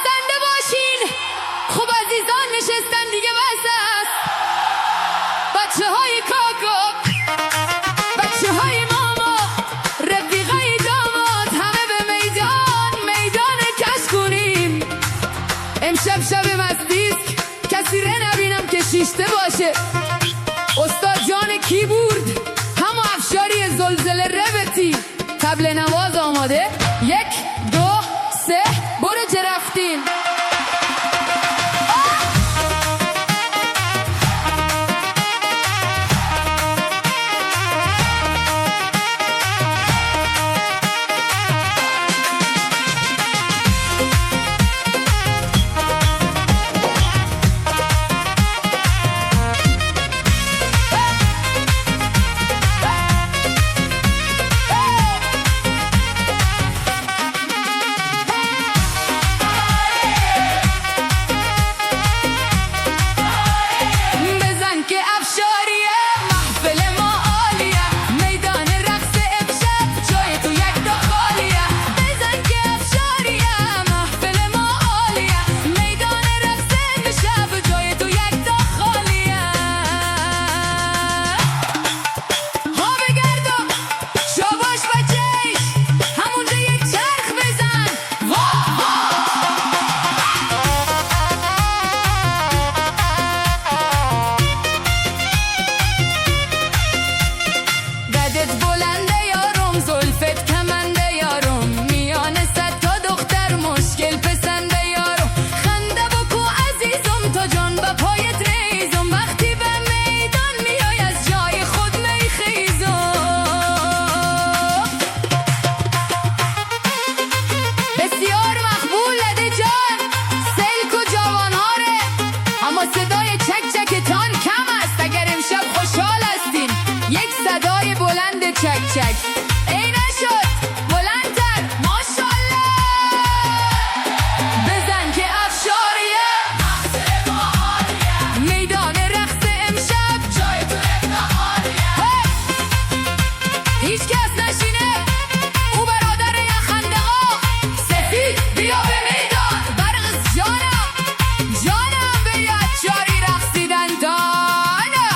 زنده باشین. خوب عزیزان نشستن دیگه بس است. بچه های کاکا، بچه های ماما، رفیقای داماد، همه به میدان کش کنیم. امشب شب مستیست، کسی ره نبینم که شیشته باشه. استاد جان کیبورد، همه افشاری زلزله ربطی. طبل نواز آماده؟ 1 2 3 برو چه رفتین. صدای چک چکتان کم است. اگر امشب خوشحال هستین یک صدای بلند چک چک. ای نشد بلندتر ماشالله. بزن که افشاریه مقصد ما عالیه. میدان رقص امشب جای تو افتخاریه. هیچ کس نشینه او برادر یخنده ها. سفید بیا به میدان. برقص جانم جاری رقصیدن دانه.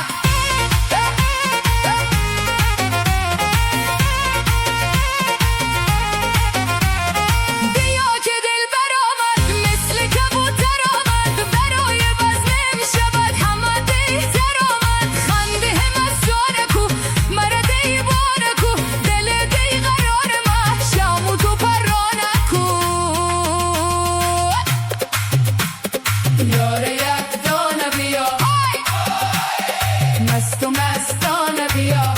بیا که دل برآمد مثل کبوتر آمد. برای بزم امشبت همه دیتر آمد. خنده مستانه کو مرد ایوانه کو. دل دی قرار ما شامو تو پرانه کو. یاره مست و مستانه بیا.